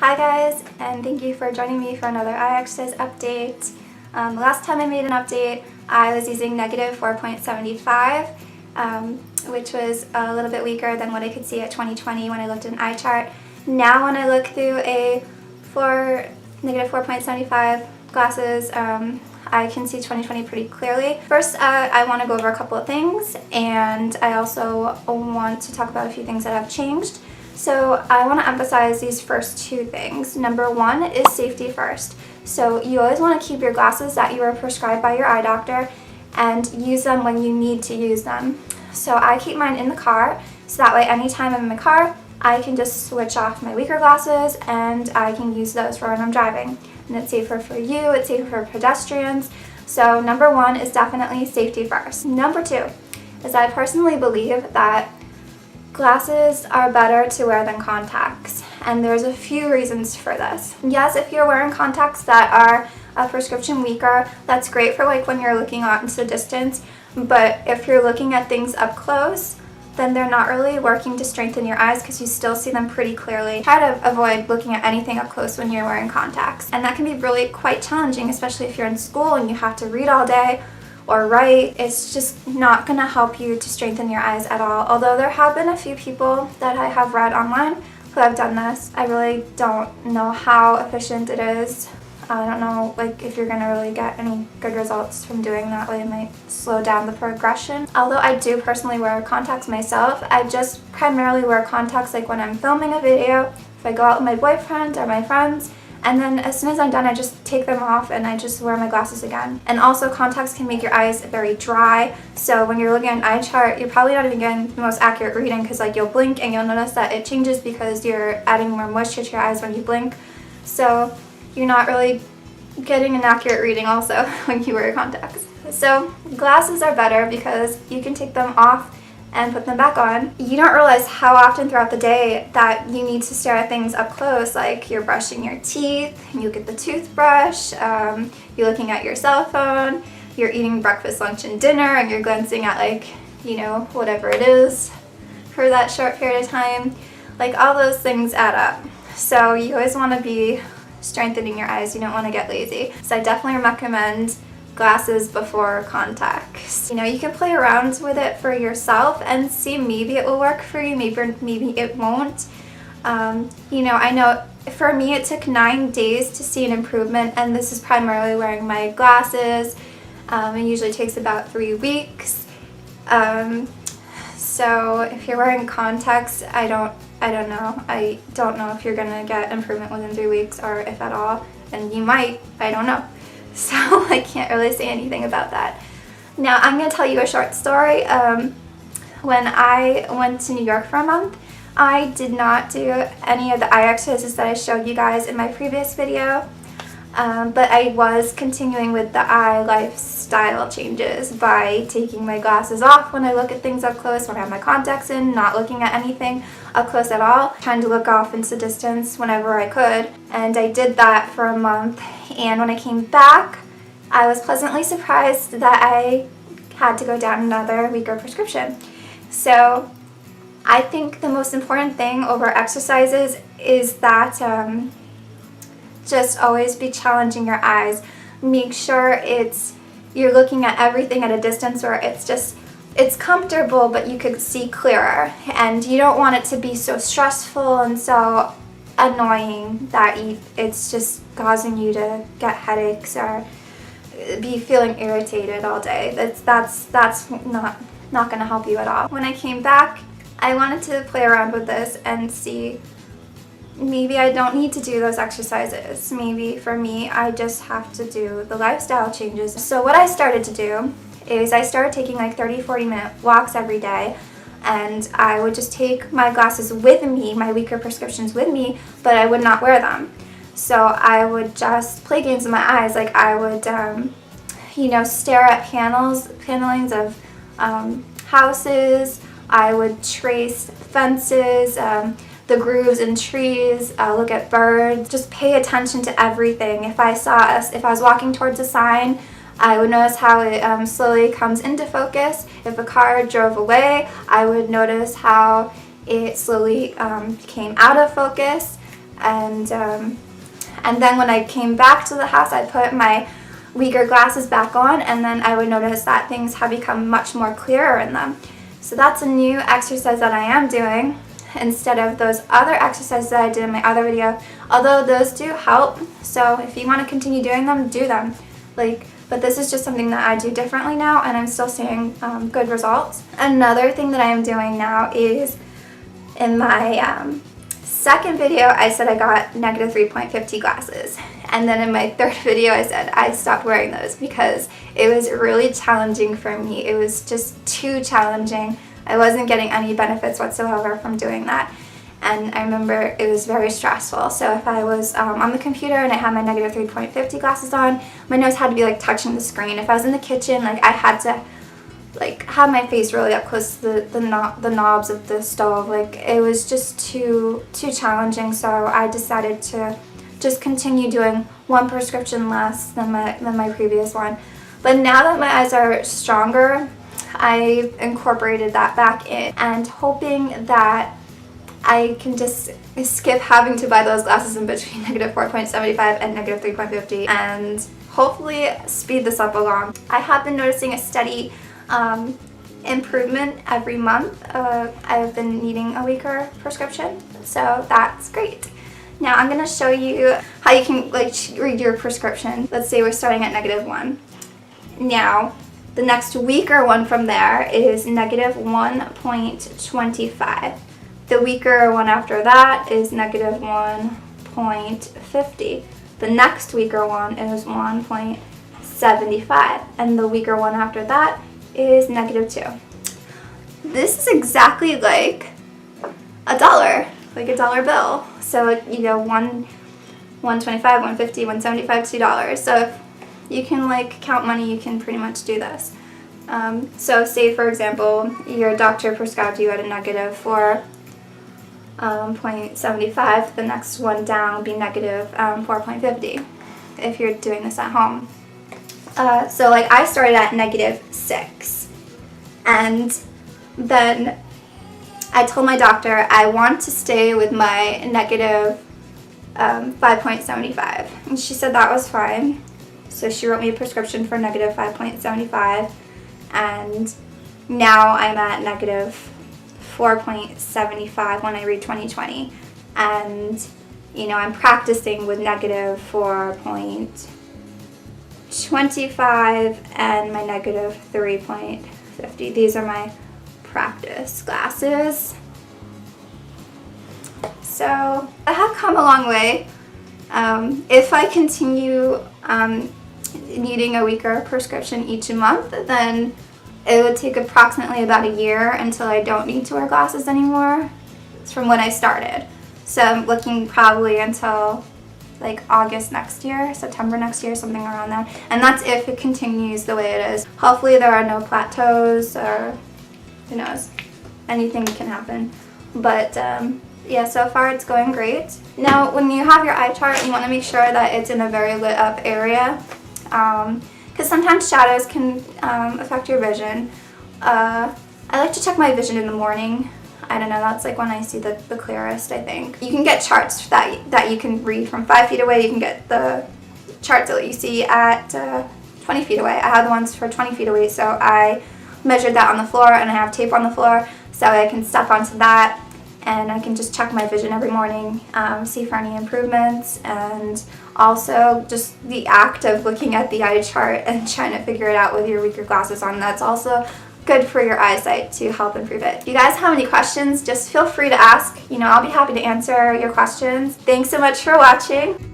Hi guys, and thank you for joining me for another eye exercise update. The last time I made an update, I was using negative 4.75, which was a little bit weaker than what I could see at 20/20 when I looked at an eye chart. Now when I look through negative 4.75 glasses, I can see 20/20 pretty clearly. First, I want to go over a couple of things, and I also want to talk about a few things that have changed. So I want to emphasize these first two things. Number one is safety first. So you always want to keep your glasses that you are prescribed by your eye doctor and use them when you need to use them. So I keep mine in the car, so that way anytime I'm in my car, I can just switch off my weaker glasses and I can use those for when I'm driving. And it's safer for you, it's safer for pedestrians. So number one is definitely safety first. Number two is I personally believe that glasses are better to wear than contacts, and there's a few reasons for this. Yes, if you're wearing contacts that are a prescription weaker, that's great for like when you're looking out into the distance, but if you're looking at things up close, then they're not really working to strengthen your eyes because you still see them pretty clearly. Try to avoid looking at anything up close when you're wearing contacts, and that can be really quite challenging, especially if you're in school and you have to read all day or write. It's just not going to help you to strengthen your eyes at all. Although there have been a few people that I have read online who have done this. I really don't know how efficient it is. I don't know if you're going to really get any good results from doing that way. It might slow down the progression. Although I do personally wear contacts myself, I just primarily wear contacts like when I'm filming a video, if I go out with my boyfriend or my friends, and then as soon as I'm done, I just take them off and I just wear my glasses again. And also contacts can make your eyes very dry, so when you're looking at an eye chart, you're probably not even getting the most accurate reading because you'll blink and you'll notice that it changes because you're adding more moisture to your eyes when you blink. So you're not really getting an accurate reading also when you wear your contacts. So glasses are better because you can take them off and put them back on. You don't realize how often throughout the day that you need to stare at things up close, like you're brushing your teeth, you get the toothbrush, you're looking at your cell phone, you're eating breakfast, lunch, and dinner, and you're glancing at whatever it is for that short period of time. All those things add up. So you always want to be strengthening your eyes. You don't want to get lazy. So I definitely recommend glasses before contacts. You can play around with it for yourself and see maybe it will work for you, maybe it won't. I know for me it took 9 days to see an improvement, and this is primarily wearing my glasses. It usually takes about 3 weeks. So if you're wearing contacts, I don't know. I don't know if you're gonna get improvement within 3 weeks or if at all, and you might, I don't know. So I can't really say anything about that. Now I'm going to tell you a short story. When I went to New York for a month, I did not do any of the eye exercises that I showed you guys in my previous video, but I was continuing with the eye lifestyle changes by taking my glasses off when I look at things up close, when I have my contacts in, not looking at anything up close at all, trying to look off into the distance whenever I could. And I did that for a month, and when I came back, I was pleasantly surprised that I had to go down another weaker prescription. So I think the most important thing over exercises is that just always be challenging your eyes. Make sure you're looking at everything at a distance where it's comfortable, but you could see clearer. And you don't want it to be so stressful and so annoying that it's just causing you to get headaches or be feeling irritated all day. That's not going to help you at all. When I came back, I wanted to play around with this and see maybe I don't need to do those exercises. Maybe for me, I just have to do the lifestyle changes. So what I started to do is I started taking 30-40 minute walks every day, and I would just take my glasses with me, my weaker prescriptions with me, but I would not wear them. So I would just play games with my eyes. I would stare at panelings of houses. I would trace fences, the grooves in trees, look at birds, just pay attention to everything. If I was walking towards a sign, I would notice how it slowly comes into focus. If a car drove away, I would notice how it slowly came out of focus. And then when I came back to the house, I put my weaker glasses back on, and then I would notice that things have become much more clearer in them. So that's a new exercise that I am doing instead of those other exercises that I did in my other video, although those do help. So if you want to continue doing them, do them. But this is just something that I do differently now, and I'm still seeing good results. Another thing that I am doing now is in my second video, I said I got negative 3.50 glasses. And then in my third video, I said I stopped wearing those because it was really challenging for me. It was just too challenging. I wasn't getting any benefits whatsoever from doing that. And I remember it was very stressful. So if I was on the computer and I had my negative 3.50 glasses on, my nose had to be like touching the screen. If I was in the kitchen, like I had to like have my face really up close to the knobs of the stove. Like it was just too challenging. So I decided to just continue doing one prescription less than my previous one. But now that my eyes are stronger, I incorporated that back in, and hoping that I can just skip having to buy those glasses in between negative 4.75 and negative 3.50 and hopefully speed this up along. I have been noticing a steady improvement every month. I've been needing a weaker prescription, so that's great. Now I'm going to show you how you can read your prescription. Let's say we're starting at -1. Now the next weaker one from there is negative 1.25. The weaker one after that is negative 1.50. The next weaker one is 1.75. And the weaker one after that is -2. This is exactly like a dollar bill. So, you know, 125, 150, 175, $2. So if you can count money, you can pretty much do this. So say for example, your doctor prescribed you at a negative 4.75, the next one down will be negative 4.50 if you're doing this at home. So I started at -6, and then I told my doctor I want to stay with my negative 5.75, and she said that was fine. So she wrote me a prescription for negative 5.75, and now I'm at negative 4.75 when I read 20/20, and you know, I'm practicing with negative 4.25 and my negative 3.50. These are my practice glasses. So I have come a long way. If I continue needing a weaker prescription each month, then it would take approximately about a year until I don't need to wear glasses anymore. It's from when I started. So I'm looking probably until August next year, September next year, something around that. And that's if it continues the way it is. Hopefully there are no plateaus, or who knows, anything can happen. But yeah, so far it's going great. Now when you have your eye chart, you want to make sure that it's in a very lit up area, because sometimes shadows can affect your vision. I like to check my vision in the morning. I don't know, that's when I see the clearest, I think. You can get charts that you can read from 5 feet away. You can get the charts that you see at 20 feet away. I have the ones for 20 feet away, so I measured that on the floor, and I have tape on the floor so I can step onto that, and I can just check my vision every morning, see for any improvements. And also just the act of looking at the eye chart and trying to figure it out with your weaker glasses on, that's also good for your eyesight to help improve it. If you guys have any questions, just feel free to ask. You know, I'll be happy to answer your questions. Thanks so much for watching.